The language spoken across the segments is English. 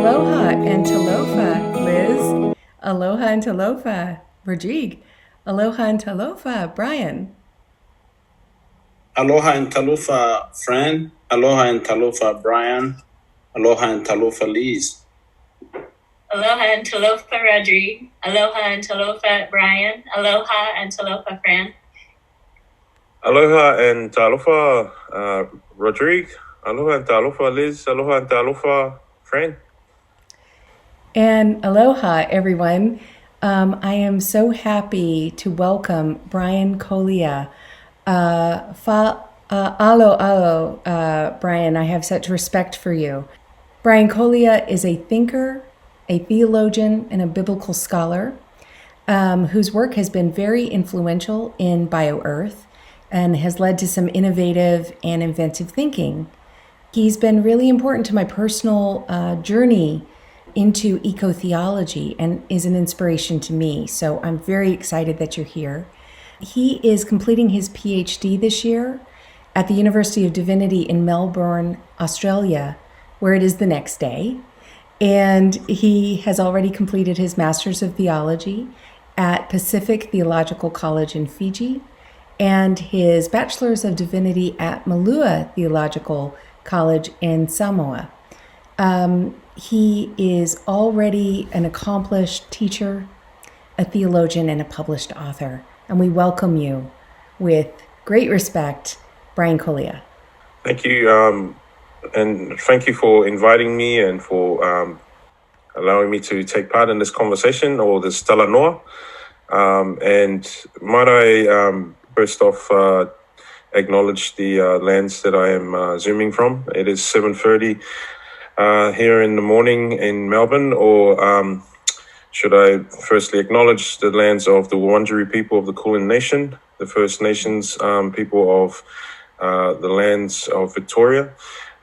Aloha and talofa, Liz. Aloha and talofa, Rodrigue. Aloha and talofa, Brian. Aloha and talofa, Fran. Aloha and talofa, Brian. Aloha and talofa, Liz. Aloha and talofa, Rodrigue. Aloha and talofa, Brian. Aloha and talofa, Fran. Aloha and talofa, Rodrigue. Aloha and talofa, Liz. Aloha and talofa, Fran. And aloha, everyone. I am so happy to welcome Brian Kolia. Brian, I have such respect for you. Brian Kolia is a thinker, a theologian, and a biblical scholar whose work has been very influential in BioEarth and has led to some innovative and inventive thinking. He's been really important to my personal journey into ecotheology and is an inspiration to me. So I'm very excited that you're here. He is completing his PhD this year at the University of Divinity in Melbourne, Australia, where it is the next day. And he has already completed his Master's of Theology at Pacific Theological College in Fiji and his Bachelor's of Divinity at Malua Theological College in Samoa. He is already an accomplished teacher, a theologian, and a published author. And we welcome you with great respect, Brian Kolia. Thank you. And thank you for inviting me and for allowing me to take part in this conversation or this tala noa. And might I first off acknowledge the lands that I am zooming from. It is 7:30 here in the morning in Melbourne, or should I firstly acknowledge the lands of the Wurundjeri people of the Kulin Nation, the First Nations people of the lands of Victoria,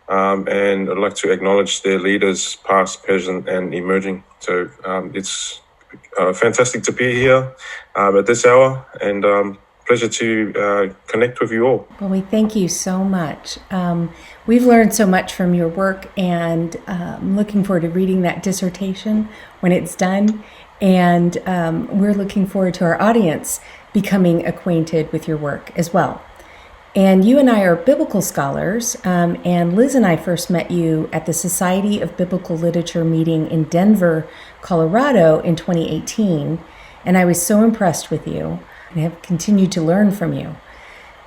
and I'd like to acknowledge their leaders, past, present, and emerging. So it's fantastic to be here at this hour, and pleasure to connect with you all. Well, we thank you so much. We've learned so much from your work, and I'm looking forward to reading that dissertation when it's done. And we're looking forward to our audience becoming acquainted with your work as well. And you and I are biblical scholars, and Liz and I first met you at the Society of Biblical Literature meeting in Denver, Colorado in 2018. And I was so impressed with you and have continued to learn from you.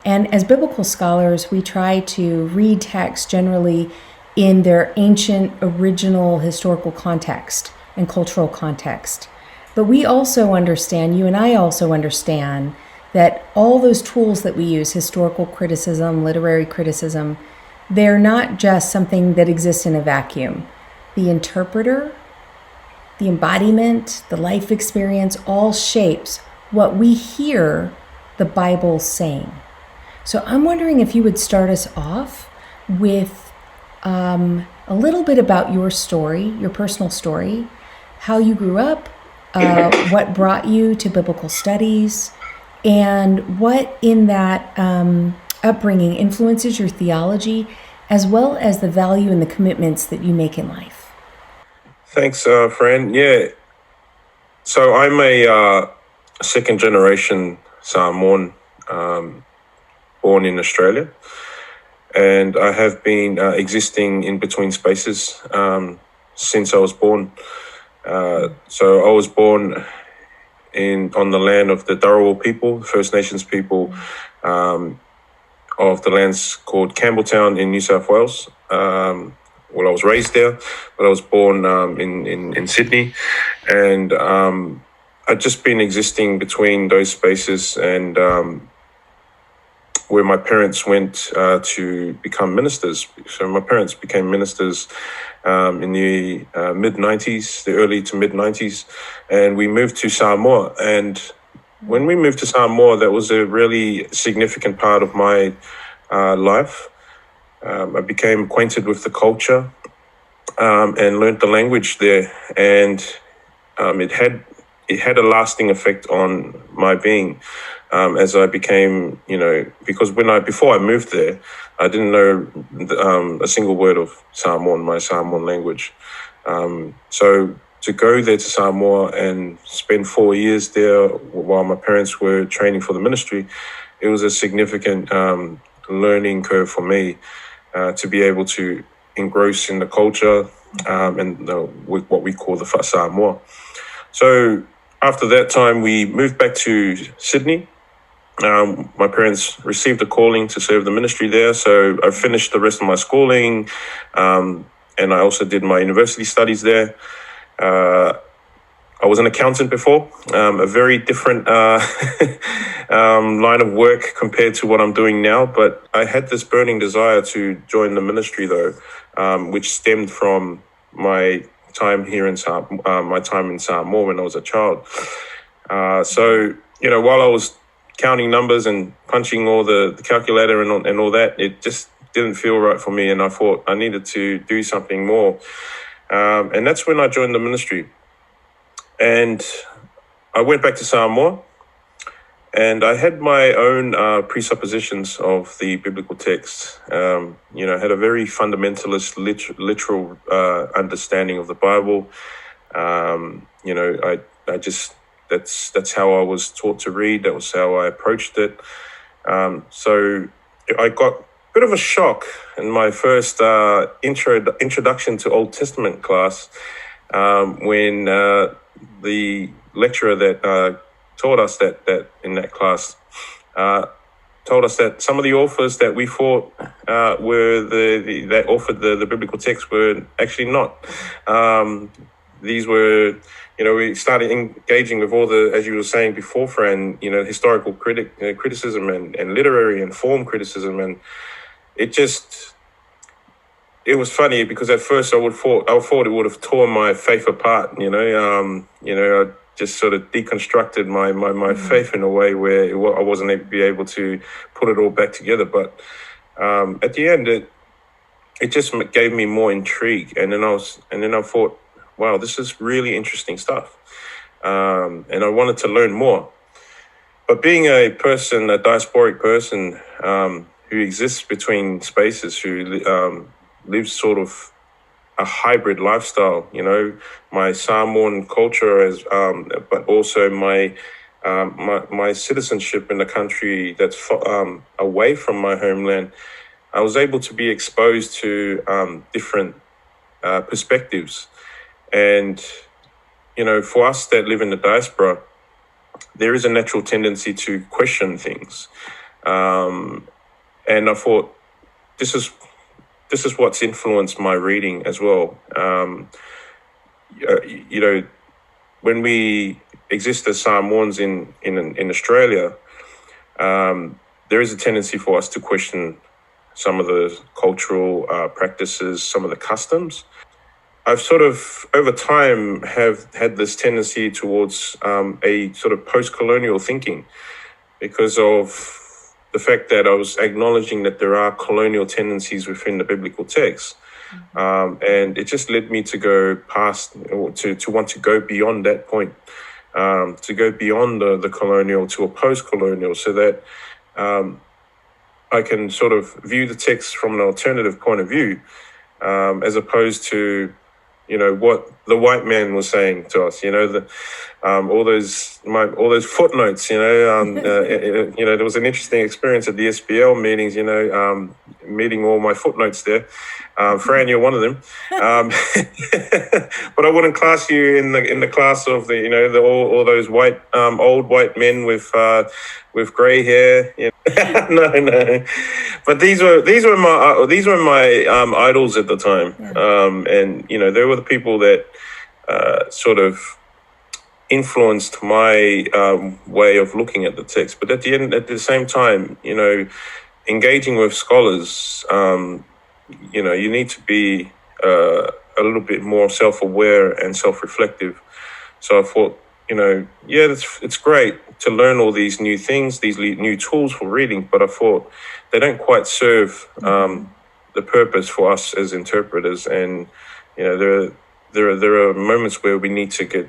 And as biblical scholars, we try to read texts generally in their ancient, original historical context and cultural context. But we also understand, you and I also understand, that all those tools that we use, historical criticism, literary criticism, they're not just something that exists in a vacuum. The interpreter, the embodiment, the life experience all shapes what we hear the Bible saying. So I'm wondering if you would start us off with a little bit about your story, your personal story, how you grew up, what brought you to biblical studies, and what in that upbringing influences your theology, as well as the value and the commitments that you make in life. Thanks, Fran. Yeah, so I'm a second generation Samoan, born in Australia, and I have been existing in between spaces since I was born. So I was born on the land of the Dharawal people, First Nations people, of the lands called Campbelltown in New South Wales. Well, I was raised there, but I was born in Sydney, and I'd just been existing between those spaces, and where my parents went to become ministers. So my parents became ministers in the mid-90s, the early to mid-90s, and we moved to Samoa. And when we moved to Samoa, that was a really significant part of my life. I became acquainted with the culture and learned the language there, and it had a lasting effect on my being as I became, because before I moved there, I didn't know a single word of Samoan, my Samoan language. So to go there to Samoa and spend 4 years there while my parents were training for the ministry, it was a significant learning curve for me to be able to engross in the culture and what we call the Samoa. So after that time, we moved back to Sydney. My parents received a calling to serve the ministry there, so I finished the rest of my schooling, and I also did my university studies there. I was an accountant before, a very different line of work compared to what I'm doing now, but I had this burning desire to join the ministry though, which stemmed from my time here in Samoa when I was a child. So, while I was counting numbers and punching all the calculator and all that, it just didn't feel right for me, and I thought I needed to do something more. And that's when I joined the ministry. And I went back to Samoa, and I had my own presuppositions of the biblical text. I had a very fundamentalist, literal understanding of the Bible. That's how I was taught to read. That was how I approached it. So I got a bit of a shock in my first introduction to Old Testament class when the lecturer that taught us that in that class told us that some of the authors that we thought were that authored the biblical text were actually not. These were, we started engaging with all the, as you were saying before, Fran, historical criticism and literary and form criticism, and it was funny because at first I thought it would have torn my faith apart. I just sort of deconstructed my faith in a way where I wasn't able to put it all back together. But at the end, it just gave me more intrigue, and then I thought, wow, this is really interesting stuff, and I wanted to learn more. But being a diasporic person who exists between spaces, who lives sort of a hybrid lifestyle, my Samoan culture but also my citizenship in a country that's away from my homeland, I was able to be exposed to different perspectives. And, for us that live in the diaspora, there is a natural tendency to question things. And I thought, this is what's influenced my reading as well. When we exist as Samoans in Australia, there is a tendency for us to question some of the cultural practices, some of the customs. I've sort of, over time, have had this tendency towards a sort of post-colonial thinking because of the fact that I was acknowledging that there are colonial tendencies within the biblical text. And it just led me to go past, or to want to go beyond that point, to go beyond the colonial to a post-colonial, so that I can sort of view the text from an alternative point of view, as opposed to what the white man was saying to us, all those footnotes, there was an interesting experience at the SBL meetings, meeting all my footnotes there. Fran, you're one of them. But I wouldn't class you in the class of all those white, old white men with gray hair. No. But these were my idols at the time. Yeah. And they were the people that sort of influenced my way of looking at the text. But at the same time, engaging with scholars, you need to be a little bit more self-aware and self-reflective. So I thought, it's great to learn all these new things, these new tools for reading, but I thought they don't quite serve the purpose for us as interpreters. And there are moments where we need to get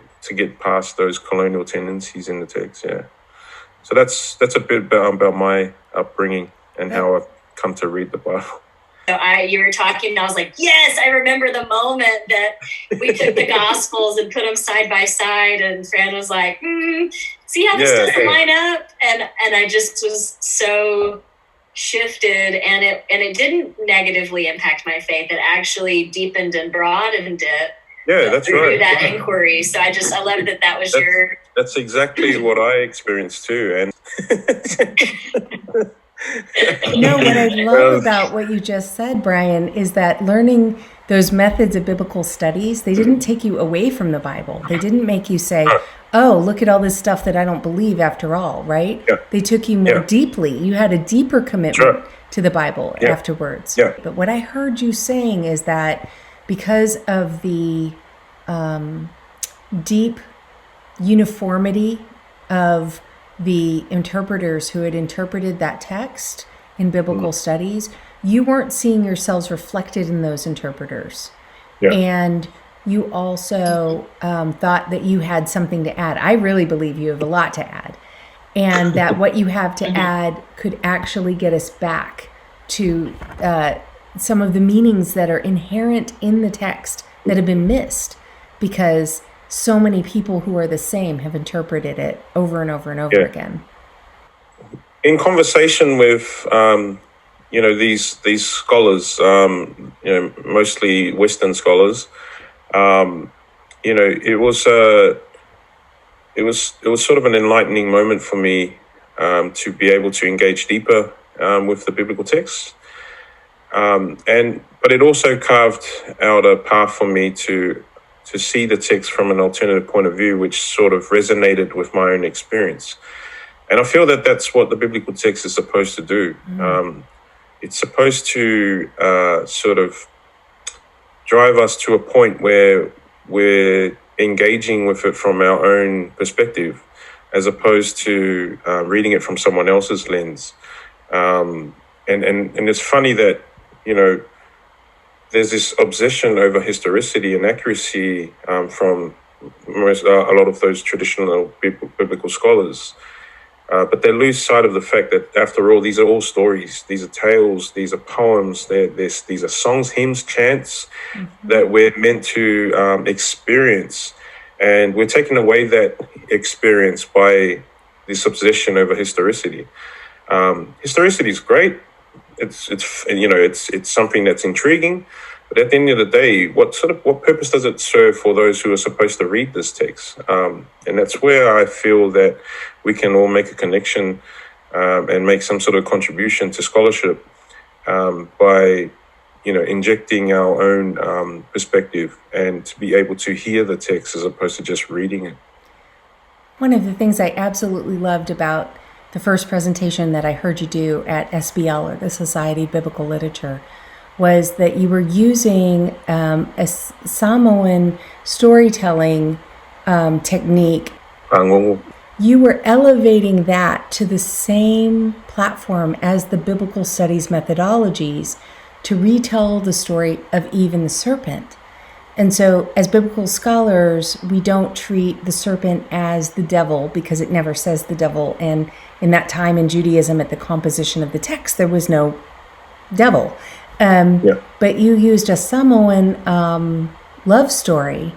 past those colonial tendencies in the text. Yeah. So that's a bit about my upbringing and how I've come to read the Bible. So you were talking, and I was like, yes, I remember the moment that we took the Gospels and put them side by side, and Fran was like, see how this doesn't line up? And I just was so shifted, and it didn't negatively impact my faith. It actually deepened and broadened it. Yeah, that's through right. that inquiry. So I love that was your... That's exactly what I experienced too. And No, what I love about what you just said, Brian, is that learning those methods of biblical studies, they didn't take you away from the Bible. They didn't make you say, oh, look at all this stuff that I don't believe after all, right? Yeah. They took you more deeply. You had a deeper commitment to the Bible afterwards. Yeah. But what I heard you saying is that because of the deep uniformity of the interpreters who had interpreted that text in biblical studies, you weren't seeing yourselves reflected in those interpreters. Yeah. And you also thought that you had something to add. I really believe you have a lot to add. And that what you have to add could actually get us back to some of the meanings that are inherent in the text that have been missed, because so many people who are the same have interpreted it over and over and over again. In conversation with these scholars, mostly Western scholars, it was sort of an enlightening moment for me to be able to engage deeper with the biblical text, but it also carved out a path for me to see the text from an alternative point of view, which sort of resonated with my own experience. And I feel that that's what the biblical text is supposed to do. It's supposed to sort of drive us to a point where we're engaging with it from our own perspective, as opposed to reading it from someone else's lens. And it's funny that, there's this obsession over historicity and accuracy from a lot of those traditional biblical scholars. But they lose sight of the fact that, after all, these are all stories. These are tales. These are poems. These are songs, hymns, chants that we're meant to experience. And we're taking away that experience by this obsession over historicity. Historicity is great. It's something that's intriguing. But at the end of the day, what purpose does it serve for those who are supposed to read this text? And that's where I feel that we can all make a connection and make some sort of contribution to scholarship by, injecting our own perspective and to be able to hear the text as opposed to just reading it. One of the things I absolutely loved about the first presentation that I heard you do at SBL, or the Society of Biblical Literature, was that you were using a Samoan storytelling technique. You were elevating that to the same platform as the biblical studies methodologies to retell the story of Eve and the serpent. And so as biblical scholars, we don't treat the serpent as the devil, because it never says the devil. And in that time in Judaism, at the composition of the text, there was no devil. But you used a Samoan love story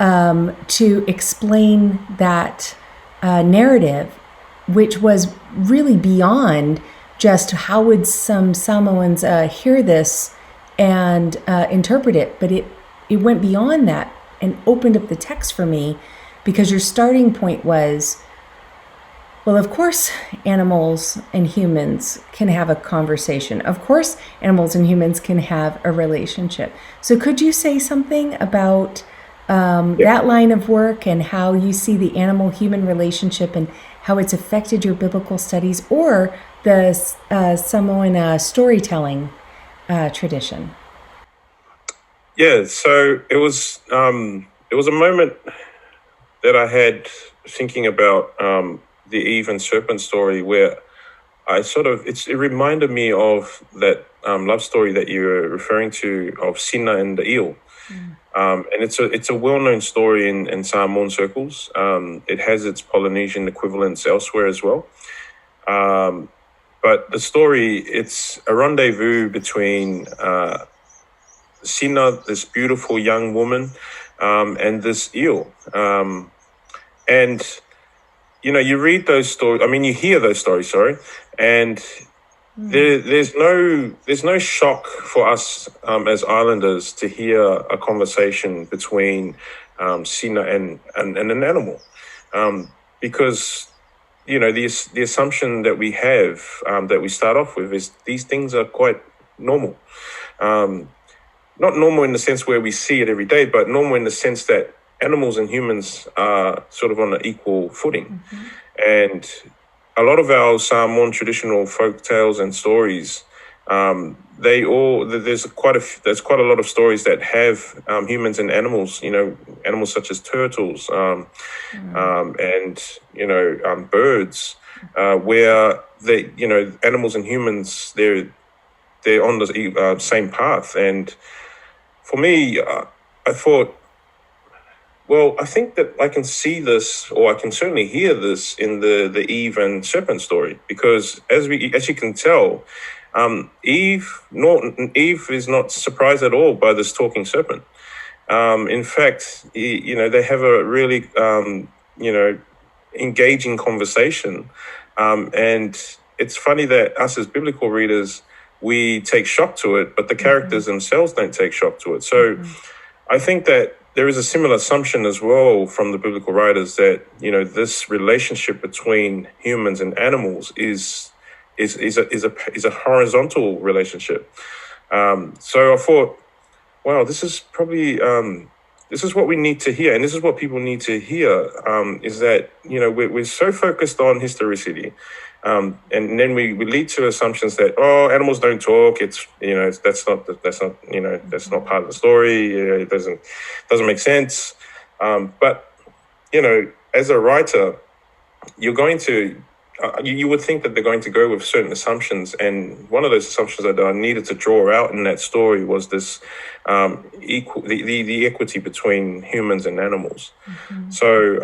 to explain that narrative, which was really beyond just how would some Samoans hear this and interpret it. But it went beyond that and opened up the text for me, because your starting point was, well, of course, animals and humans can have a conversation. Of course, animals and humans can have a relationship. So could you say something about that line of work and how you see the animal-human relationship and how it's affected your biblical studies, or the Samoan storytelling tradition? Yeah, so it was a moment that I had thinking about the Eve and serpent story, where it reminded me of that love story that you're referring to, of Sina and the eel. And it's a well-known story in Samoan circles. It has its Polynesian equivalents elsewhere as well. But the story, it's a rendezvous between Sina, this beautiful young woman, and this eel. And, you read those stories, you hear those stories, sorry, and there's no shock for us as islanders to hear a conversation between Sina and an animal, because the assumption that we have, that we start off with, is these things are quite normal. Not normal in the sense where we see it every day, but normal in the sense that animals and humans are sort of on an equal footing. And a lot of our Samoan traditional folk tales and stories, there's quite a lot of stories that have humans and animals, animals such as turtles, and birds, where animals and humans, they're on the same path. And for me, I thought, well, I think that I can see this, or I can certainly hear this in the Eve and serpent story, because as you can tell, Eve is not surprised at all by this talking serpent. In fact, they have a really engaging conversation, and it's funny that us as biblical readers, we take shock to it, but the characters themselves don't take shock to it. So I think that there is a similar assumption as well from the biblical writers that, this relationship between humans and animals is a horizontal relationship. So I thought, wow, this is probably this is what we need to hear, and this is what people need to hear. Is that we're so focused on historicity, and then we lead to assumptions that animals don't talk. It's that's not part of the story. It doesn't make sense. But as a writer, you're going to. You would think that they're going to go with certain assumptions, and one of those assumptions that I needed to draw out in that story was this the equity between humans and animals. So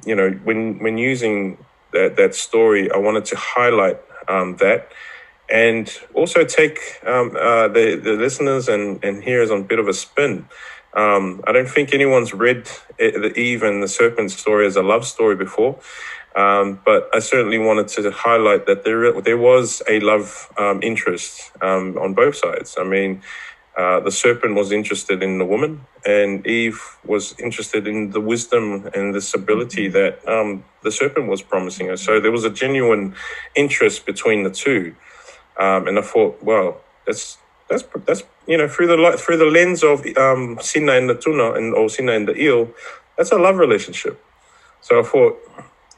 when using that story, I wanted to highlight that, and also take the listeners and hearers on a bit of a spin. I don't think anyone's read the Eve and the serpent story as a love story before. But I certainly wanted to highlight that there was a love interest on both sides. The serpent was interested in the woman, and Eve was interested in the wisdom and this ability that the serpent was promising her. So there was a genuine interest between the two, and I thought, well, that's through the lens of Sina and the tuna or Sina and the eel, that's a love relationship. So I thought,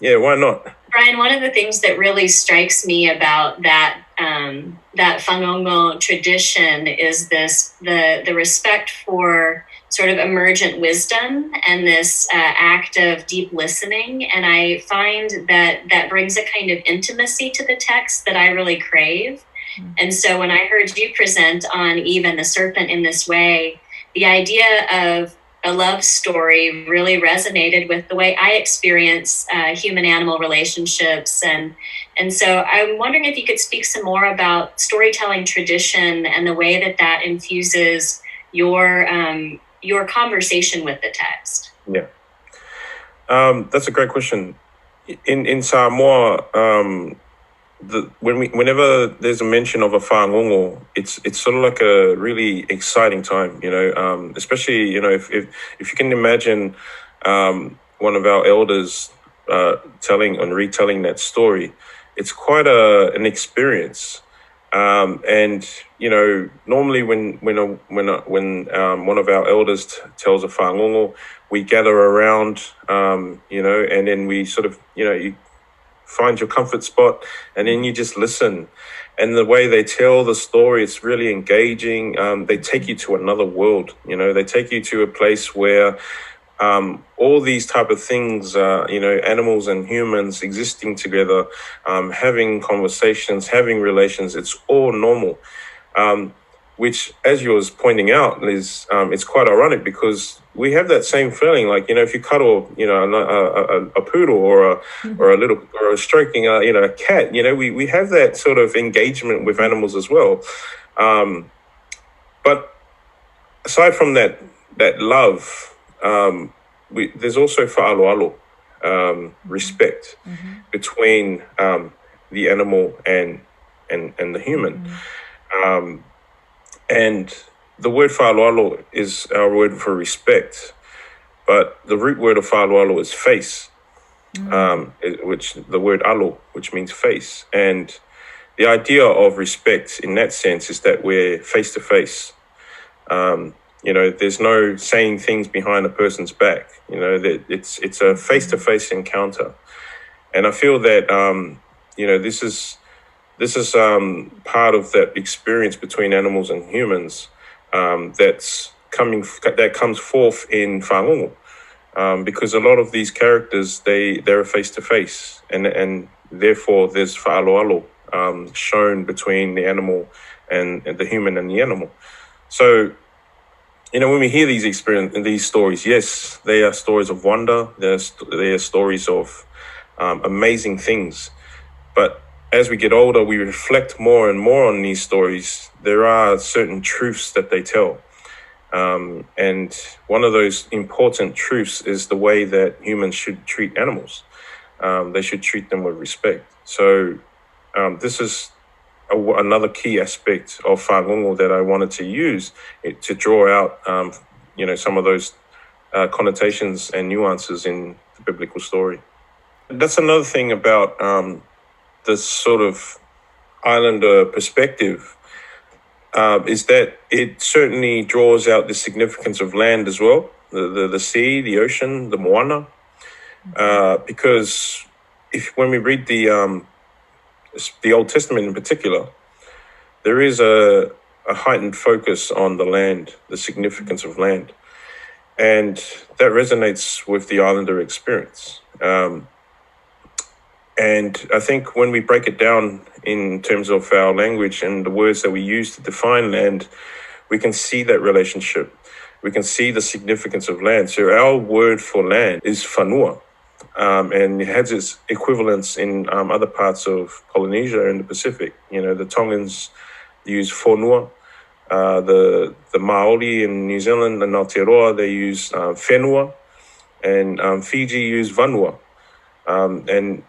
yeah, why not? Brian, one of the things that really strikes me about that whangongo tradition is the respect for sort of emergent wisdom and this act of deep listening. And I find that brings a kind of intimacy to the text that I really crave. And so when I heard you present on Eve and the serpent in this way, the idea of a love story really resonated with the way I experience human-animal relationships. And so I'm wondering if you could speak some more about storytelling tradition and the way that infuses your conversation with the text. Yeah, that's a great question. In Samoa, whenever there's a mention of a whangongo, it's sort of like a really exciting time, especially, if you can imagine one of our elders telling and retelling that story, it's quite an experience. And normally when one of our elders tells a whangongo, we gather around, and then we sort of, you find your comfort spot, and then you just listen. And the way they tell the story, it's really engaging. They take you to another world. They take you to a place where all these type of things, animals and humans existing together, having conversations, having relations, it's all normal. which, as you was pointing out, is it's quite ironic because we have that same feeling. Like, you know, if you cuddle, you know, a poodle or a stroking, a cat, you know, we have that sort of engagement with animals as well. But aside from that love, there's also fa'aloalo, respect between the animal and the human. And the word fa'aloalo is our word for respect, but the root word of fa'aloalo is face, which the word alo, which means face. And the idea of respect in that sense is that we're face to face. You know, there's no saying things behind a person's back. You know, that it's a face to face encounter, and I feel that you know, this is part of that experience between animals and humans that comes forth in whangongo, because a lot of these characters they're face to face, and therefore there's fa'aloalo shown between the animal and the human and the animal. So, you know, when we hear these stories, yes, they are stories of wonder. They are stories of amazing things, but as we get older, we reflect more and more on these stories. There are certain truths that they tell. And one of those important truths is the way that humans should treat animals. They should treat them with respect. So this is another key aspect of whangongo that I wanted to use to draw out, you know, some of those connotations and nuances in the biblical story. That's another thing about this sort of islander perspective, is that it certainly draws out the significance of land as well, the sea, the ocean, the Moana, because when we read the Old Testament in particular, there is a heightened focus on the land, the significance of land, and that resonates with the islander experience. And I think when we break it down in terms of our language and the words that we use to define land, we can see that relationship. We can see the significance of land. So our word for land is whanua, and it has its equivalents in other parts of Polynesia and the Pacific. You know, the Tongans use whanua. The Maori in New Zealand and Aotearoa, they use whenua, and Fiji use vanua. And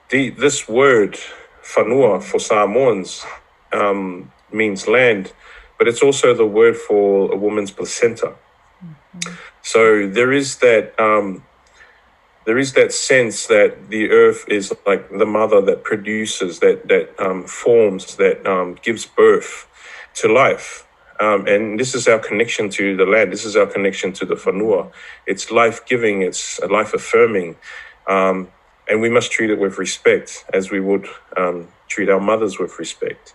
this word, whanua, for Samoans, means land, but it's also the word for a woman's placenta. So there is that sense that the earth is like the mother that produces, that forms, that gives birth to life. And this is our connection to the land. This is our connection to the whanua. It's life-giving. It's life-affirming. And we must treat it with respect, as we would treat our mothers with respect.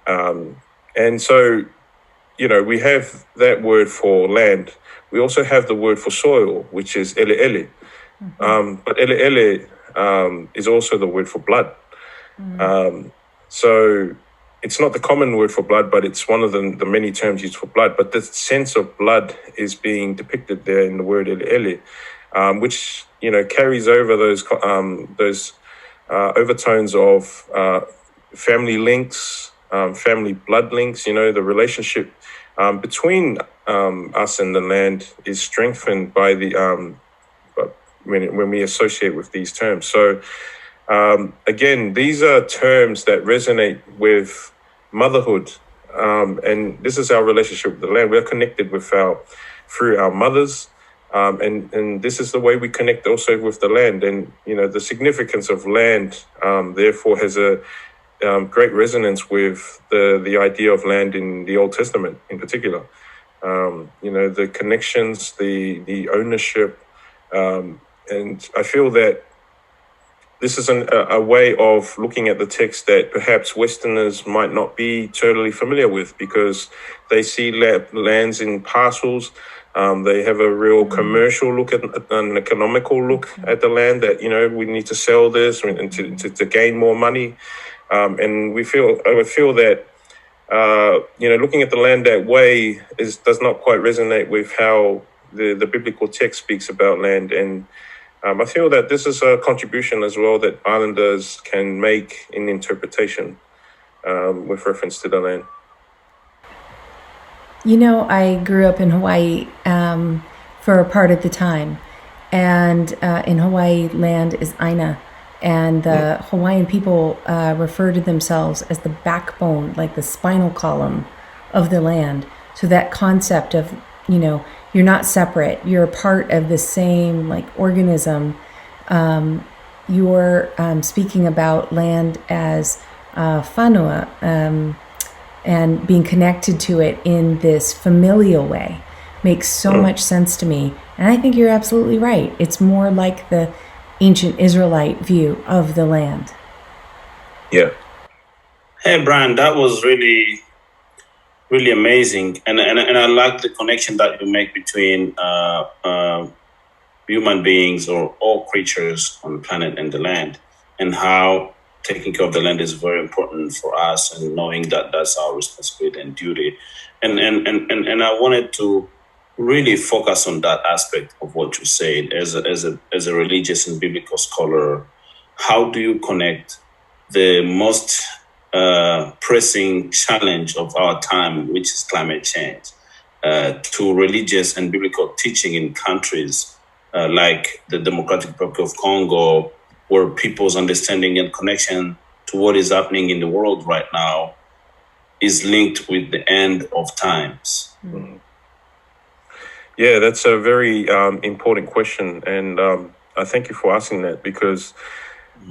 And so, you know, we have that word for land. We also have the word for soil, which is ele. But ele is also the word for blood. So it's not the common word for blood, but it's one of the many terms used for blood. But the sense of blood is being depicted there in the word ele, which, you know, carries over those overtones of family links, family blood links. You know, the relationship between us and the land is strengthened by the when we associate with these terms. So again, these are terms that resonate with motherhood, and this is our relationship with the land. We're connected through our mothers. And this is the way we connect also with the land. And, you know, the significance of land, therefore, has a great resonance with the idea of land in the Old Testament in particular. You know, the connections, the ownership. And I feel that this is a way of looking at the text that perhaps Westerners might not be totally familiar with, because they see lands in parcels. They have a real commercial look at an economical look at the land, that, you know, we need to sell this and to gain more money. And I feel that looking at the land that way does not quite resonate with how the biblical text speaks about land. And I feel that this is a contribution as well that islanders can make in interpretation with reference to the land. I grew up in Hawaii for a part of the time, and in Hawaii, land is Aina, and the Hawaiian people refer to themselves as the backbone, like the spinal column of the land. So that concept of, you're not separate, you're a part of the same organism. You're speaking about land as whanua, and being connected to it in this familial way makes so much sense to me. And I think you're absolutely right. It's more like the ancient Israelite view of the land. Yeah. Hey, Brian, that was really, really amazing. And I like the connection that you make between human beings or all creatures on the planet and the land, and how taking care of the land is very important for us, and knowing that that's our responsibility and duty. And I wanted to really focus on that aspect of what you said as a religious and biblical scholar. How do you connect the most pressing challenge of our time, which is climate change, to religious and biblical teaching in countries like the Democratic Republic of Congo, where people's understanding and connection to what is happening in the world right now is linked with the end of times? Mm-hmm. Yeah, that's a very important question. And I thank you for asking that, because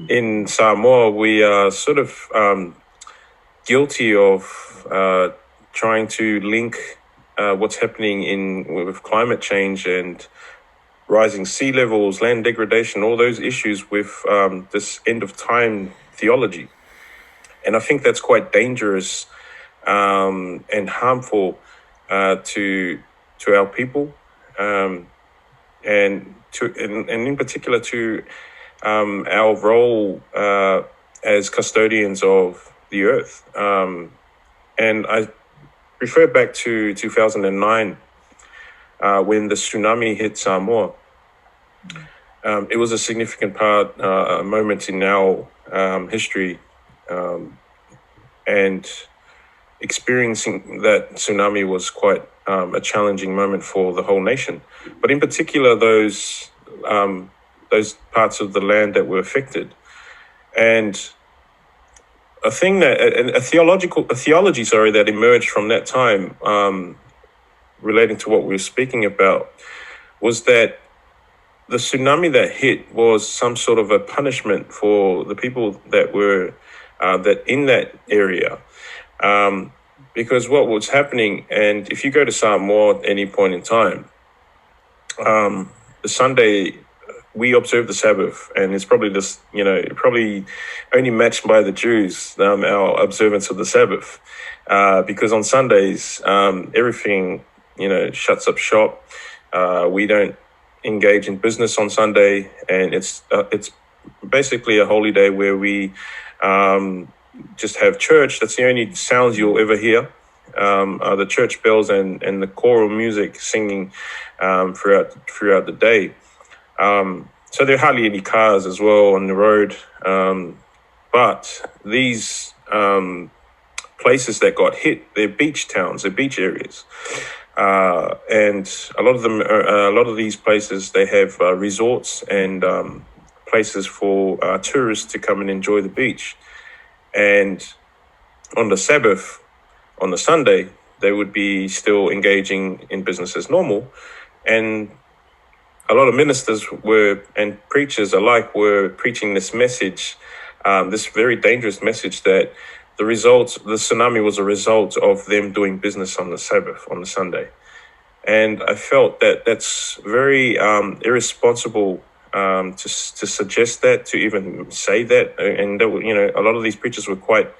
in Samoa, we are sort of guilty of trying to link what's happening with climate change and rising sea levels, land degradation, all those issues with this end of time theology. And I think that's quite dangerous and harmful to our people, and in particular to our role as custodians of the earth. And I refer back to 2009 when the tsunami hit Samoa. It was a significant moment in our history, and experiencing that tsunami was quite a challenging moment for the whole nation. But in particular, those parts of the land that were affected. And a theology that emerged from that time, relating to what we were speaking about, was that the tsunami that hit was some sort of a punishment for the people that were that in that area. Because what was happening, and if you go to Samoa at any point in time, the Sunday, we observe the Sabbath, and it's probably probably only matched by the Jews, our observance of the Sabbath, because on Sundays, everything, shuts up shop. We don't engage in business on Sunday, and it's basically a holy day where we just have church. That's the only sounds you'll ever hear, are the church bells and the choral music singing throughout the day. So there are hardly any cars as well on the road. But these places that got hit, they're beach towns, they're beach areas. And a lot of these places, they have resorts and places for tourists to come and enjoy the beach. And on the Sabbath, on the Sunday, they would be still engaging in business as normal. And a lot of ministers and preachers alike were preaching this message, this very dangerous message, that the tsunami was a result of them doing business on the Sabbath, on the Sunday. And I felt that that's very irresponsible to suggest that, to even say that. And a lot of these preachers were quite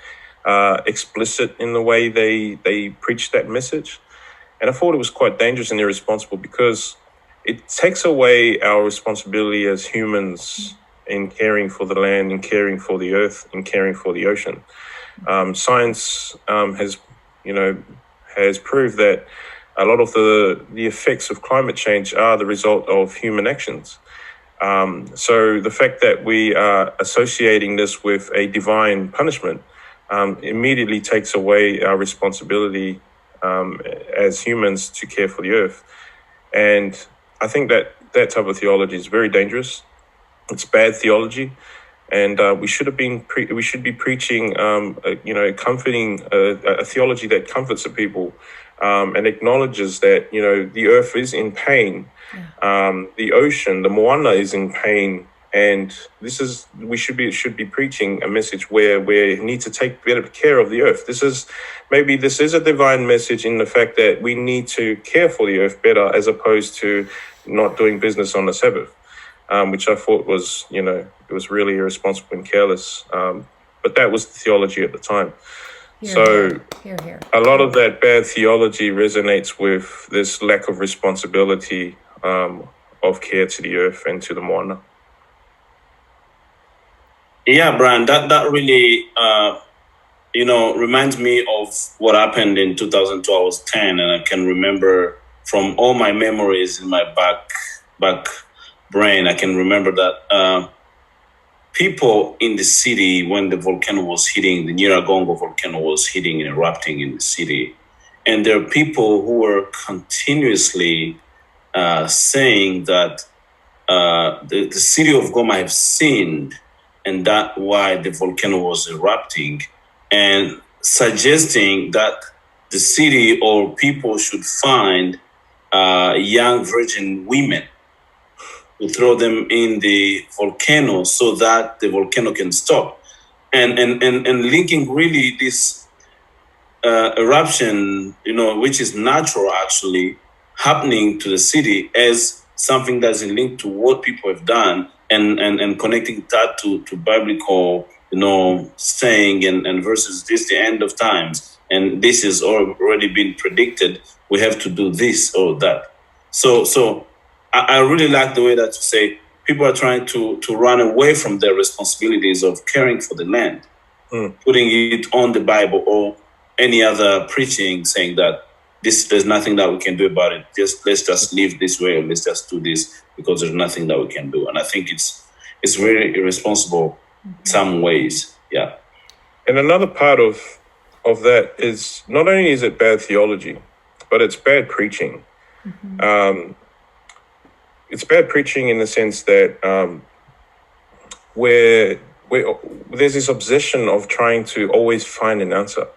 explicit in the way they preached that message. And I thought it was quite dangerous and irresponsible, because it takes away our responsibility as humans in caring for the land, in caring for the earth, in caring for the ocean. Science has has proved that a lot of the effects of climate change are the result of human actions. So the fact that we are associating this with a divine punishment immediately takes away our responsibility as humans to care for the earth. And I think that type of theology is very dangerous. It's bad theology. And we should be preaching, comforting a theology that comforts the people and acknowledges that the earth is in pain, the ocean, the Moana is in pain, and we should be preaching a message where we need to take better care of the earth. This is a divine message in the fact that we need to care for the earth better as opposed to not doing business on the Sabbath. Which I thought was, it was really irresponsible and careless. But that was the theology at the time. Here. A lot of that bad theology resonates with this lack of responsibility of care to the earth and to the Moana. Yeah, Brian, that really, reminds me of what happened in 2012. I was 10, and I can remember from all my memories in my back brain, I can remember that people in the city, when the volcano was hitting, the Nyiragongo volcano was hitting and erupting in the city, and there are people who were continuously saying that the city of Goma have sinned, and that's why the volcano was erupting, and suggesting that the city or people should find young virgin women to throw them in the volcano so that the volcano can stop. And linking really this eruption, which is natural actually, happening to the city as something that's linked to what people have done, and connecting that to biblical, saying and verses, this is the end of times, and this has already been predicted, we have to do this or that. So I really like the way that you say people are trying to run away from their responsibilities of caring for the land, putting it on the Bible or any other preaching, saying that there's nothing that we can do about it. Let's just live this way, or let's just do this because there's nothing that we can do. And I think it's really irresponsible in some ways. Yeah. And another part of that is not only is it bad theology, but it's bad preaching. It's bad preaching in the sense that where there's this obsession of trying to always find an answer.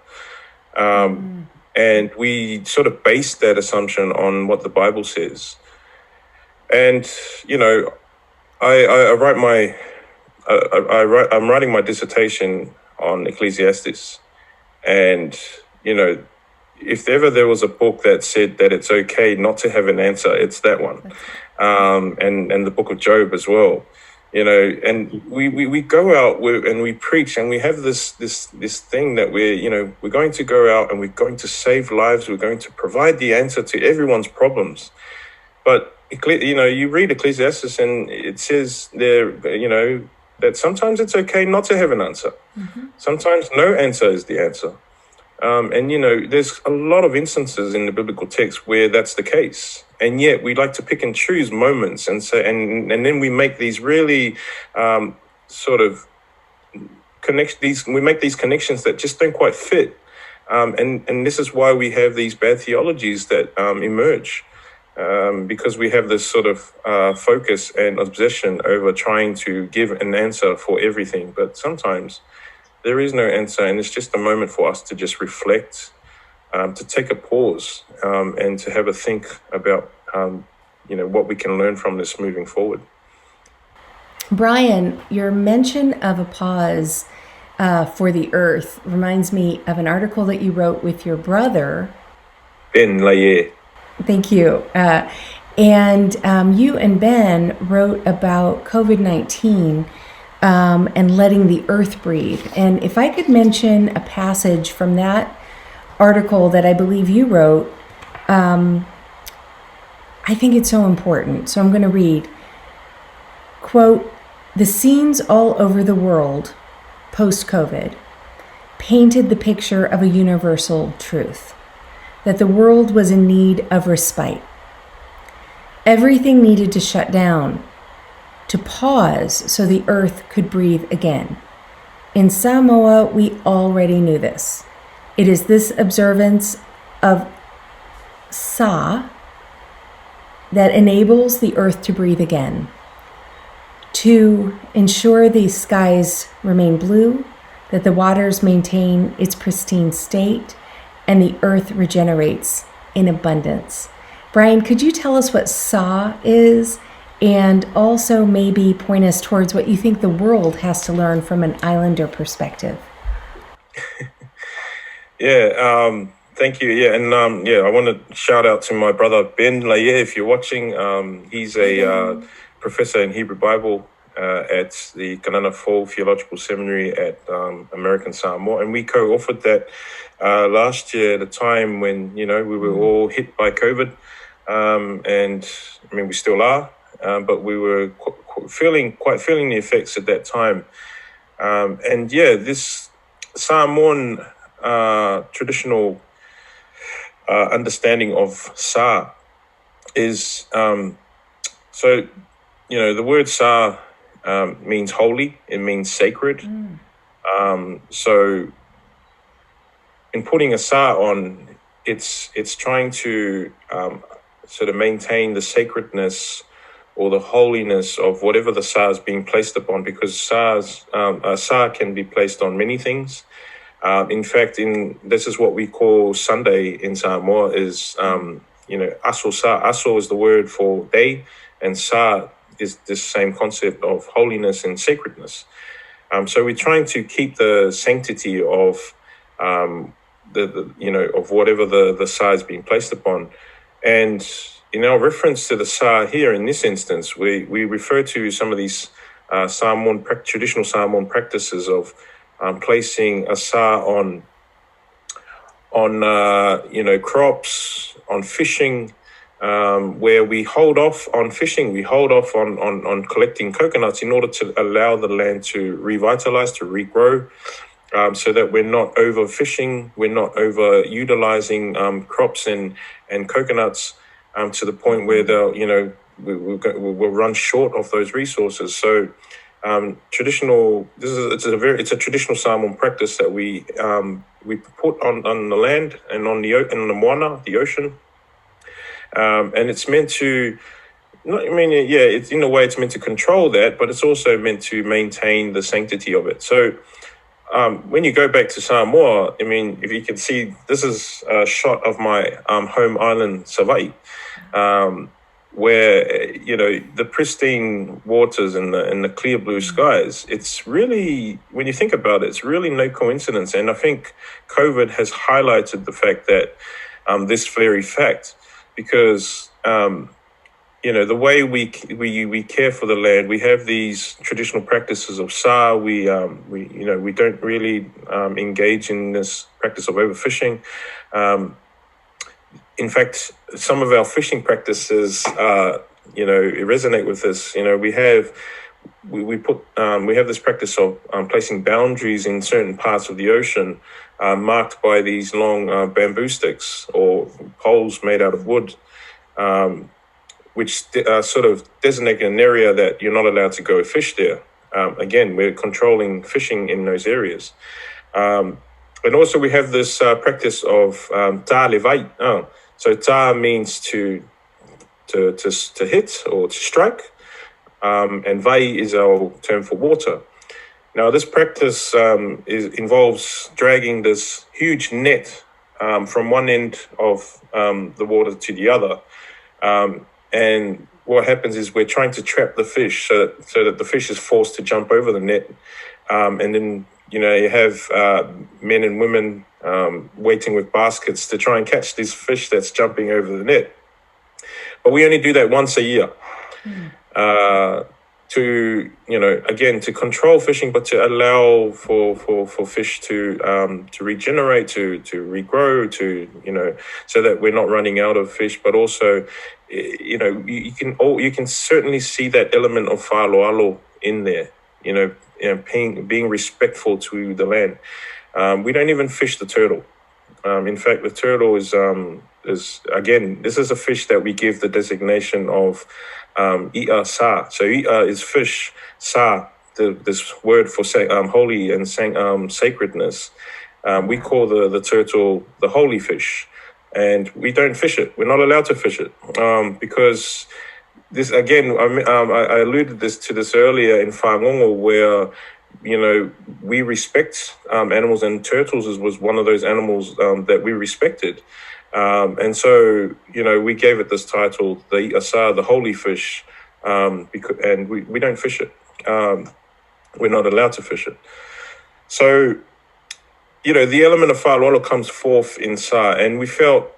And we sort of base that assumption on what the Bible says. And, I'm writing my dissertation on Ecclesiastes. And, if ever there was a book that said that it's okay not to have an answer, it's that one. And the book of Job as well, and we go out and we preach, and we have this thing that we're going to go out and we're going to save lives. We're going to provide the answer to everyone's problems. But, you read Ecclesiastes and it says there, that sometimes it's okay not to have an answer. Sometimes no answer is the answer. And there's a lot of instances in the biblical text where that's the case. And yet we like to pick and choose moments and say, and then we make these really we make these connections that just don't quite fit. And this is why we have these bad theologies that emerge, because we have this sort of focus and obsession over trying to give an answer for everything. But sometimes there is no answer, and it's just a moment for us to just reflect, to take a pause, and to have a think about, what we can learn from this moving forward. Brian, your mention of a pause for the earth reminds me of an article that you wrote with your brother, Ben Laye. Thank you. And you and Ben wrote about COVID-19 and letting the earth breathe. And if I could mention a passage from that article that I believe you wrote, I think it's so important. So I'm going to read, quote, "The scenes all over the world post-COVID. painted the picture of a universal truth, that the world was in need of respite. Everything needed to shut down, to pause so the earth could breathe again. In Samoa, we already knew this. It is this observance of Sa that enables the earth to breathe again, to ensure the skies remain blue, that the waters maintain its pristine state, and the earth regenerates in abundance. Brian, could you tell us what Sa is, and also maybe point us towards what you think the world has to learn from an islander perspective? Thank you. I want to shout out to my brother Ben Laye, if you're watching. He's a professor in Hebrew Bible at the Kanana Fall Theological Seminary at American Samoa, and we co-authored that last year at a time when we were all hit by COVID, and I mean we still are, but we were feeling the effects at that time, this Samoan traditional understanding of Sa is the word Sa means holy, it means sacred. So in putting a Sa on, it's trying to sort of maintain the sacredness or the holiness of whatever the Sa is being placed upon, because Sa can be placed on many things. In fact, this is what we call Sunday in Samoa is, aso Sa. Aso is the word for day, and Sa is this same concept of holiness and sacredness. So we're trying to keep the sanctity of of whatever the Sa is being placed upon. And in our reference to the Sa here in this instance, we refer to some of these traditional Samoan practices of placing a Sa on crops, on fishing, where we hold off on fishing, we hold off on collecting coconuts in order to allow the land to revitalize, to regrow, so that we're not overfishing, we're not over-utilizing crops and coconuts to the point where we'll run short of those resources. So it's a traditional Samoan practice that we put on the land and on the Moana, the ocean, and it's meant to. It's in a way it's meant to control that, but it's also meant to maintain the sanctity of it. So when you go back to Samoa, I mean, if you can see, this is a shot of my home island, Savaii, where the pristine waters and the clear blue skies. It's really, when you think about it, it's really no coincidence. And I think COVID has highlighted the fact that this very fact, because the way we care for the land, we have these traditional practices of Sa. We don't really engage in this practice of overfishing. In fact, some of our fishing practices, resonate with this. We have this practice of placing boundaries in certain parts of the ocean, marked by these long bamboo sticks or poles made out of wood, which sort of designate an area that you're not allowed to go fish there. Again, we're controlling fishing in those areas. And also we have this practice of ta levai. So ta means to hit or to strike, and vai is our term for water. Now, this practice involves dragging this huge net from one end of the water to the other. And what happens is we're trying to trap the fish so that the fish is forced to jump over the net. And then, you have men and women waiting with baskets to try and catch this fish that's jumping over the net. But we only do that once a year. To control fishing, but to allow for fish to regenerate, to regrow, so that we're not running out of fish. But also, you can certainly see that element of whāloalo in there. Being respectful to the land. We don't even fish the turtle. In fact, the turtle is again, this is a fish that we give the designation of Ia Sa. So Ia is fish, Sa, this word for holy and sacredness. We call the turtle the holy fish, and we don't fish it. We're not allowed to fish it because this, again, I alluded to this earlier in Whangongo, where we respect animals, and turtles was one of those animals that we respected. And so, we gave it this title, the Asa, the holy fish, and we don't fish it. We're not allowed to fish it. So, the element of whālolo comes forth in Sa, and we felt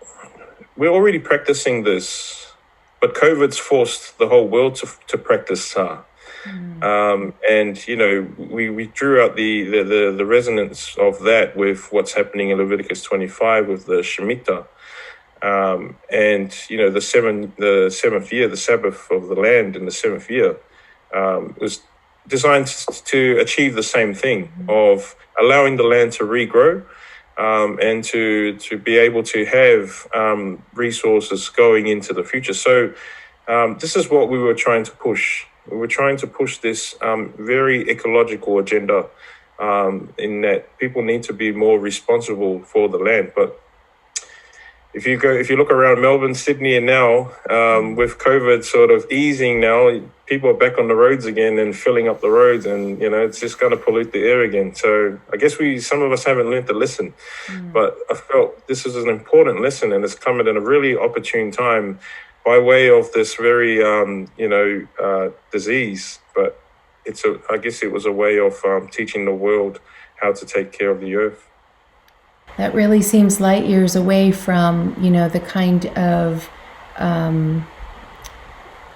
we're already practicing this, but COVID's forced the whole world to practice Sa. And we drew out the resonance of that with what's happening in Leviticus 25 with the Shemitah, and the seventh year, the Sabbath of the land in the seventh year, was designed to achieve the same thing of allowing the land to regrow, and to be able to have resources going into the future. So this is what we were trying to push. We were trying to push this very ecological agenda, in that people need to be more responsible for the land. But if you look around Melbourne, Sydney, and now with COVID sort of easing now, people are back on the roads again and filling up the roads, and it's just going to pollute the air again. So I guess some of us haven't learned to listen, but I felt this is an important lesson, and it's coming at a really opportune time by way of this very disease. But I guess it was a way of teaching the world how to take care of the earth. That really seems light years away from, the kind of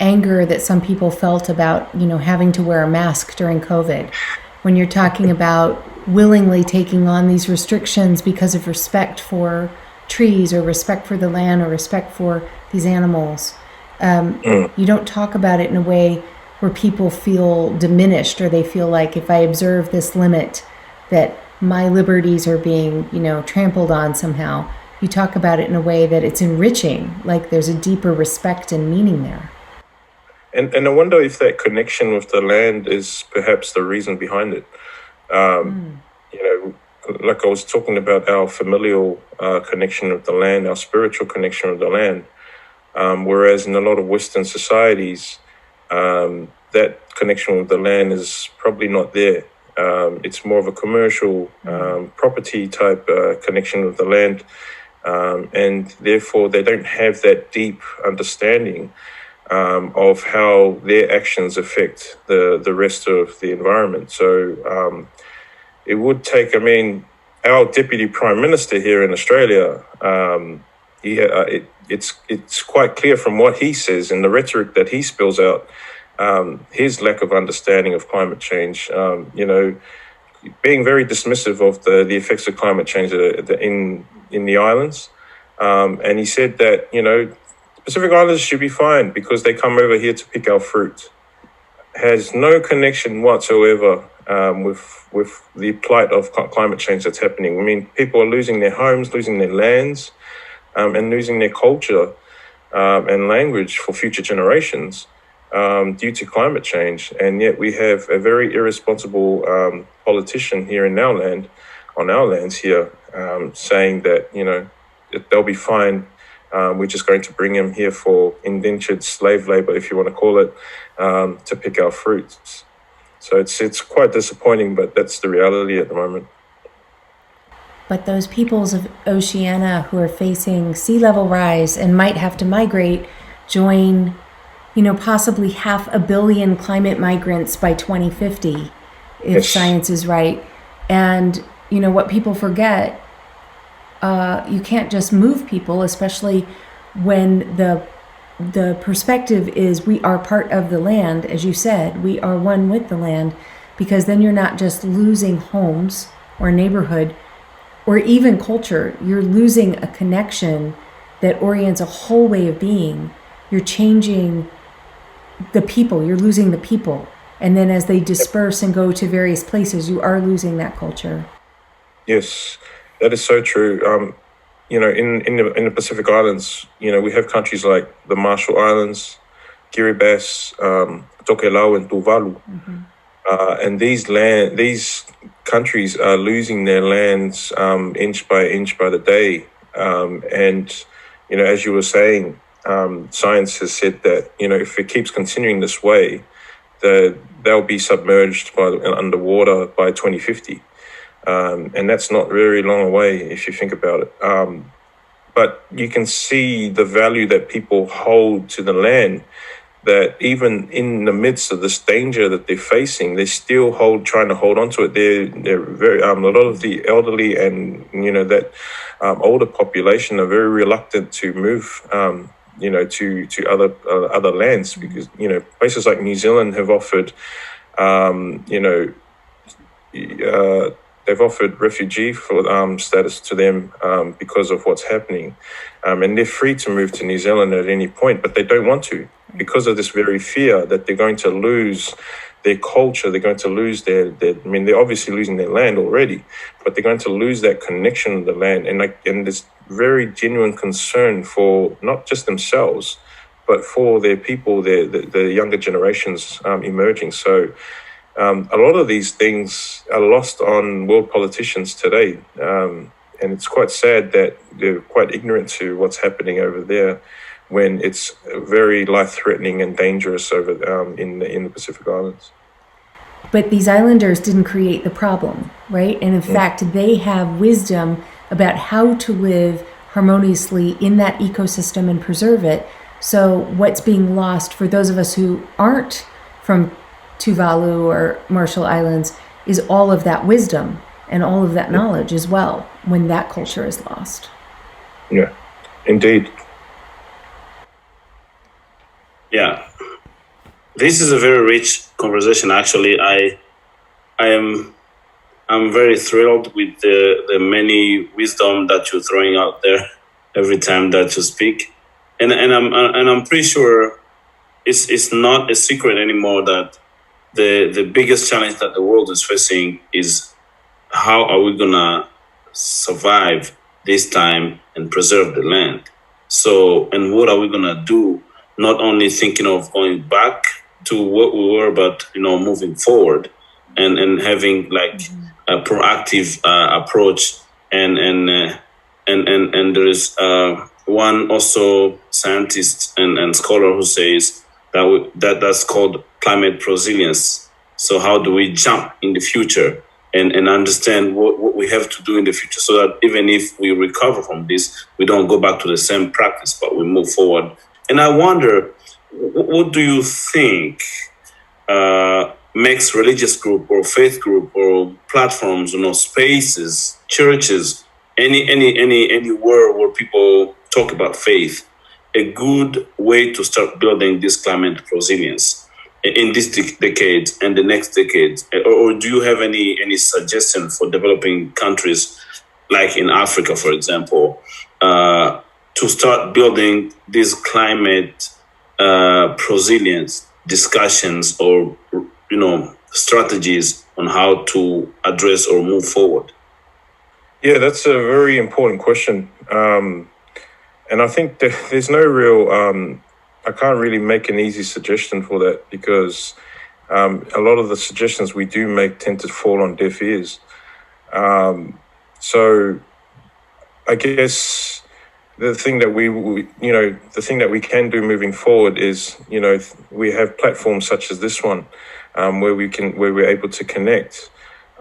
anger that some people felt about, having to wear a mask during COVID. When you're talking about willingly taking on these restrictions because of respect for trees or respect for the land or respect for these animals, you don't talk about it in a way where people feel diminished, or they feel like if I observe this limit that my liberties are being, trampled on somehow. You talk about it in a way that it's enriching, like there's a deeper respect and meaning there. And I wonder if that connection with the land is perhaps the reason behind it. Like I was talking about our familial connection with the land, our spiritual connection with the land, whereas in a lot of Western societies, that connection with the land is probably not there. It's more of a commercial property type connection with the land, and therefore they don't have that deep understanding of how their actions affect the rest of the environment. So it would take, our Deputy Prime Minister here in Australia, it's quite clear from what he says and the rhetoric that he spills out, his lack of understanding of climate change, being very dismissive of the effects of climate change in the islands. And he said that, Pacific Islanders should be fine because they come over here to pick our fruit. Has no connection whatsoever with the plight of climate change that's happening. People are losing their homes, losing their lands, and losing their culture and language for future generations due to climate change. And yet we have a very irresponsible politician here in our land, on our lands here, saying that, they'll be fine. We're just going to bring them here for indentured slave labor, if you want to call it, to pick our fruits. So it's quite disappointing, but that's the reality at the moment. But those peoples of Oceania who are facing sea level rise and might have to migrate join, possibly 500 million climate migrants by 2050, if Yes. science is right. And, what people forget, you can't just move people, especially when the perspective is we are part of the land. As you said, we are one with the land, because then you're not just losing homes or neighborhood or even culture. You're losing a connection that orients a whole way of being. You're changing the people. You're losing the people. And then as they disperse and go to various places, you are losing that culture. Yes, that is so true. In the Pacific Islands, we have countries like the Marshall Islands, Kiribati, Tokelau, and Tuvalu. And these countries are losing their lands inch by inch by the day. And as you were saying, science has said that if it keeps continuing this way, they'll be submerged underwater by 2050. And that's not very long away if you think about it. But you can see the value that people hold to the land, that even in the midst of this danger that they're facing, they're still trying to hold on to it. They're very a lot of the elderly and that older population are very reluctant to move to other lands, because places like New Zealand have offered they've offered refugee status to them because of what's happening. And they're free to move to New Zealand at any point, but they don't want to, because of this very fear that they're going to lose their culture. They're going to lose they're obviously losing their land already, but they're going to lose that connection to the land. And this very genuine concern for not just themselves, but for their people, the younger generations emerging. So a lot of these things are lost on world politicians today. And it's quite sad that they're quite ignorant to what's happening over there, when it's very life-threatening and dangerous over in the Pacific Islands. But these islanders didn't create the problem, right? And in fact, they have wisdom about how to live harmoniously in that ecosystem and preserve it. So what's being lost for those of us who aren't from Tuvalu or Marshall Islands is all of that wisdom and all of that knowledge as well, when that culture is lost. Yeah, indeed. Yeah, this is a very rich conversation. Actually, I'm very thrilled with the many wisdom that you're throwing out there every time that you speak, and I'm pretty sure it's not a secret anymore that the biggest challenge that the world is facing is, how are we gonna survive this time and preserve the land? So, and what are we gonna do? Not only thinking of going back to what we were, but moving forward and having like a proactive approach. And there is one also scientist and scholar who says that's called climate resilience. So how do we jump in the future and understand what we have to do in the future, so that even if we recover from this, we don't go back to the same practice, but we move forward. And I wonder, what do you think makes religious group or faith group or platforms, spaces, churches, anywhere where people talk about faith, a good way to start building this climate resilience in this decade and the next decade? Or do you have any suggestion for developing countries, like in Africa, for example, to start building these climate resilience discussions or strategies on how to address or move forward? Yeah, that's a very important question. And I think there's no real, I can't really make an easy suggestion for that, because a lot of the suggestions we do make tend to fall on deaf ears. So I guess the thing that we can do moving forward is, we have platforms such as this one, where we're able to connect.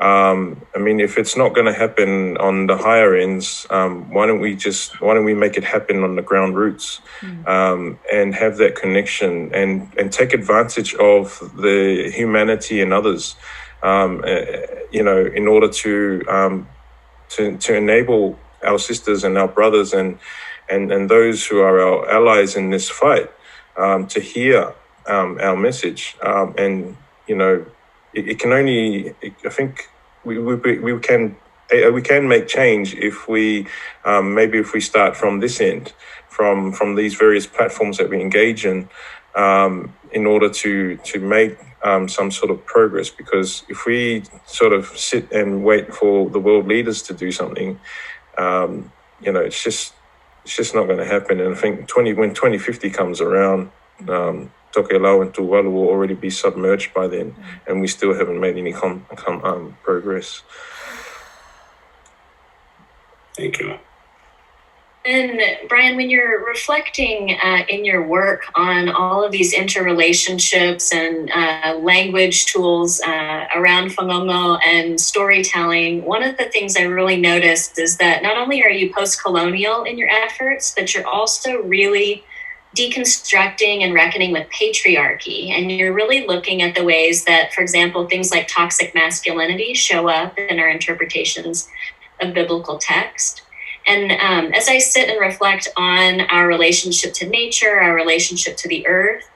If it's not going to happen on the higher ends, why don't we make it happen on the ground roots, and have that connection and take advantage of the humanity in others, in order to enable our sisters and our brothers and those who are our allies in this fight, to hear our message. It can only, I think we can make change if we start from this end, from these various platforms that we engage in order to make some sort of progress, because if we sort of sit and wait for the world leaders to do something, it's just not going to happen. And I think when 2050 comes around, Tokelau and Tuvalu will already be submerged by then, and we still haven't made any progress. Thank you. And Brian, when you're reflecting in your work on all of these interrelationships and language tools around whangongo and storytelling, one of the things I really noticed is that not only are you post-colonial in your efforts, but you're also really deconstructing and reckoning with patriarchy. And you're really looking at the ways that, for example, things like toxic masculinity show up in our interpretations of biblical text. And as I sit and reflect on our relationship to nature, our relationship to the earth,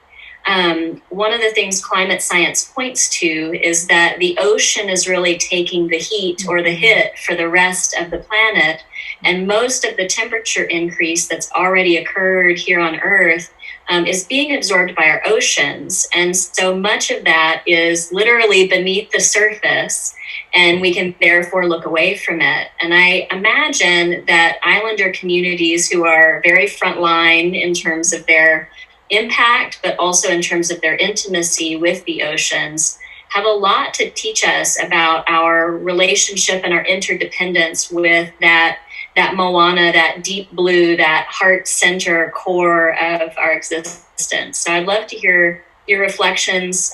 one of the things climate science points to is that the ocean is really taking the heat or the hit for the rest of the planet. And most of the temperature increase that's already occurred here on Earth is being absorbed by our oceans. And so much of that is literally beneath the surface, and we can therefore look away from it. And I imagine that islander communities who are very frontline in terms of their impact, but also in terms of their intimacy with the oceans, have a lot to teach us about our relationship and our interdependence with that Moana, that deep blue, that heart center core of our existence. So I'd love to hear your reflections,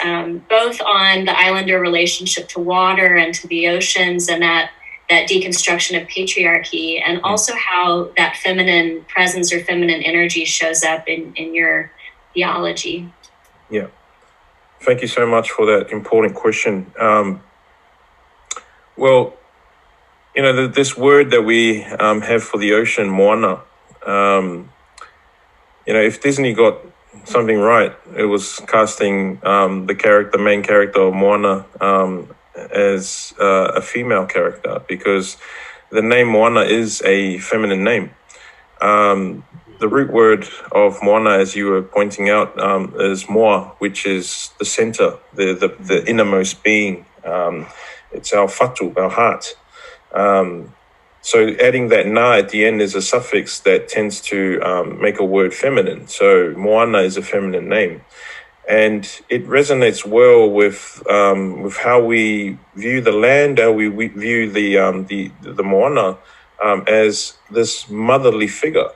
both on the islander relationship to water and to the oceans, and that deconstruction of patriarchy, and also how that feminine presence or feminine energy shows up in your theology. Yeah. Thank you so much for that important question. This word that we have for the ocean, Moana, if Disney got something right, it was casting the main character of Moana as a female character, because the name Moana is a feminine name. The root word of Moana, as you were pointing out, is moa, which is the center, the innermost being. It's our fatu, our heart. So adding that na at the end is a suffix that tends to make a word feminine. So Moana is a feminine name, and it resonates well with how we view the land, how we view the Moana as this motherly figure,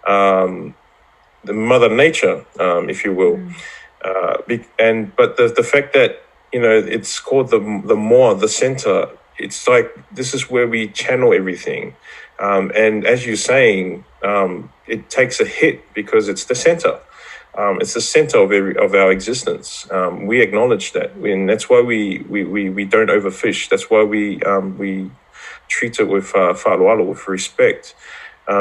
the mother nature, if you will. But the fact that it's called the moa, the center. It's like, this is where we channel everything. And as you're saying, it takes a hit because it's the center. It's the center of our existence. We acknowledge that. And that's why we don't overfish. That's why we treat it with whāloalo, with respect,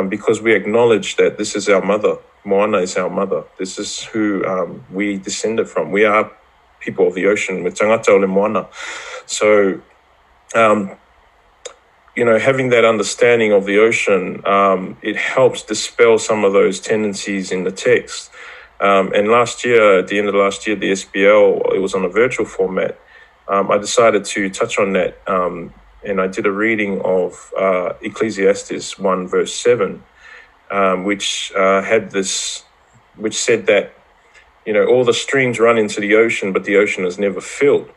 because we acknowledge that this is our mother. Moana is our mother. This is who we descended from. We are people of the ocean. We're tangata o le Moana. So, having that understanding of the ocean, it helps dispel some of those tendencies in the text. And last year, at the end of last year, the SBL, it was on a virtual format. I decided to touch on that, and I did a reading of Ecclesiastes 1 verse 7, which said that, all the streams run into the ocean, but the ocean is never filled.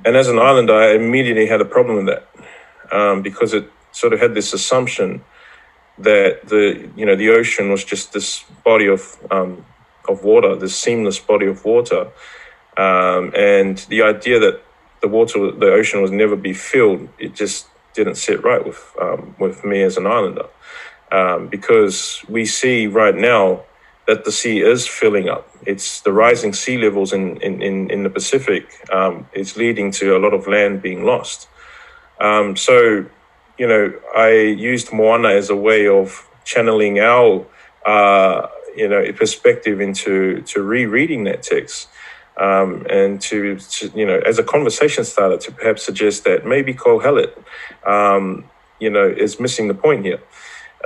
And as an islander, I immediately had a problem with that, because it sort of had this assumption that the ocean was just this body of water, this seamless body of water, and the idea that the ocean was never be filled, it just didn't sit right with me as an islander, because we see right now that the sea is filling up. It's the rising sea levels in the Pacific. It's leading to a lot of land being lost. So, I used Moana as a way of channeling our, perspective into rereading that text, and to as a conversation starter, to perhaps suggest that maybe Kohelet, is missing the point here.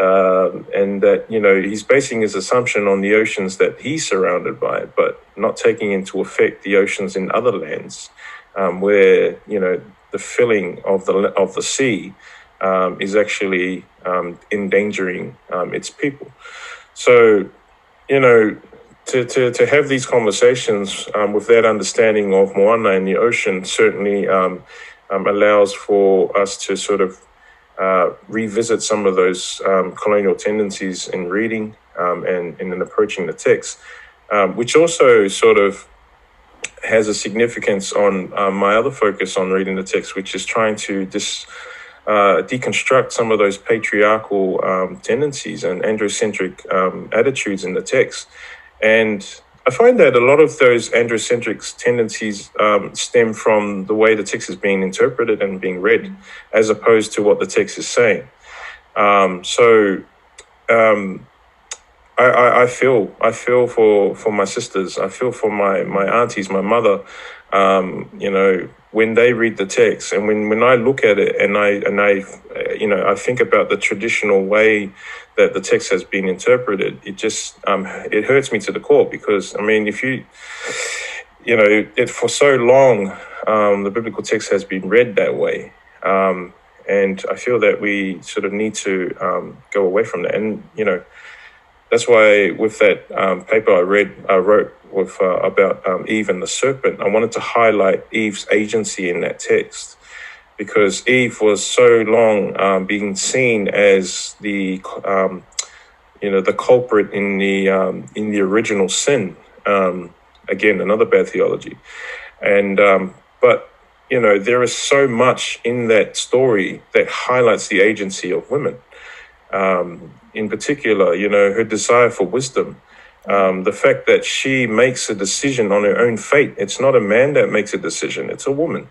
and that, he's basing his assumption on the oceans that he's surrounded by, but not taking into effect the oceans in other lands, where, the filling of the sea is actually endangering its people. So, to have these conversations with that understanding of Moana and the ocean certainly allows for us to sort of revisit some of those colonial tendencies in reading and in approaching the text, which also sort of has a significance on my other focus on reading the text, which is trying to deconstruct some of those patriarchal tendencies and androcentric attitudes in the text. And I find that a lot of those androcentric tendencies stem from the way the text is being interpreted and being read, as opposed to what the text is saying. I feel for my sisters. I feel for my aunties, my mother. When they read the text, and when I look at it, and I think about the traditional way that the text has been interpreted, it just it hurts me to the core, because if it for so long the biblical text has been read that way, and I feel that we sort of need to go away from that, and that's why with that paper I wrote with about Eve and the serpent, I wanted to highlight Eve's agency in that text, because Eve was so long being seen as the culprit in the original sin. Again, another bad theology, and but there is so much in that story that highlights the agency of women. In particular, her desire for wisdom, the fact that she makes a decision on her own fate. It's not a man that makes a decision, it's a woman.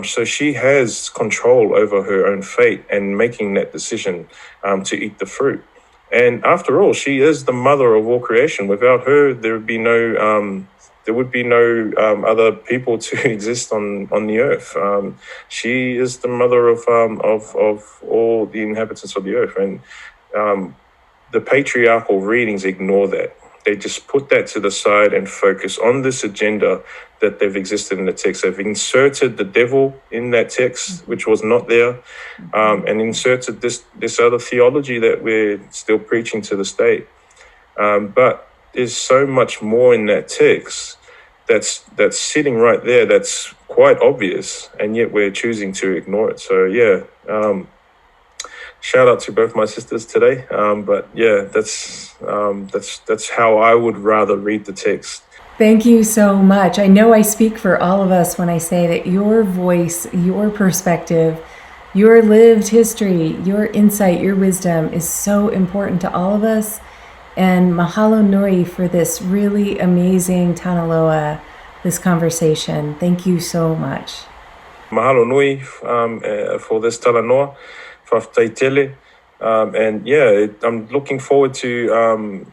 So she has control over her own fate and making that decision to eat the fruit. And after all, she is the mother of all creation. Without her, there would be no other people to exist on the earth. She is the mother of all the inhabitants of the earth, and the patriarchal readings ignore that. They just put that to the side and focus on this agenda that they've existed in the text. They've inserted the devil in that text, which was not there, and inserted this other theology that we're still preaching to this day. But there's so much more in that text that's sitting right there that's quite obvious, and yet we're choosing to ignore it. So shout out to both my sisters today. But yeah, that's how I would rather read the text. Thank you so much. I know I speak for all of us when I say that your voice, your perspective, your lived history, your insight, your wisdom is so important to all of us. And mahalo nui for this really amazing Tana Loa, this conversation. Thank you so much. Mahalo nui for this Tana Noa, whawhataitele. And yeah, I'm looking forward to,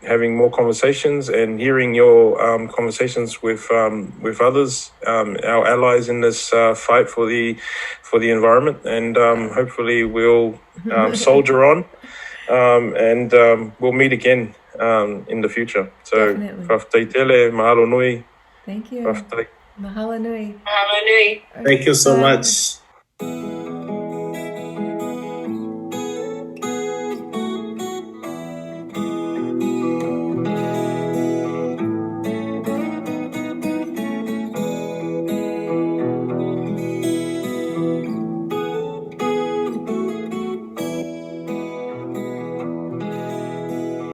having more conversations and hearing your conversations with others, our allies in this fight for the environment. And hopefully we'll soldier on. And we'll meet again in the future. So, whawhataitele, mahalo nui. Thank you. Mahalo nui. Mahalo nui. Thank you so much.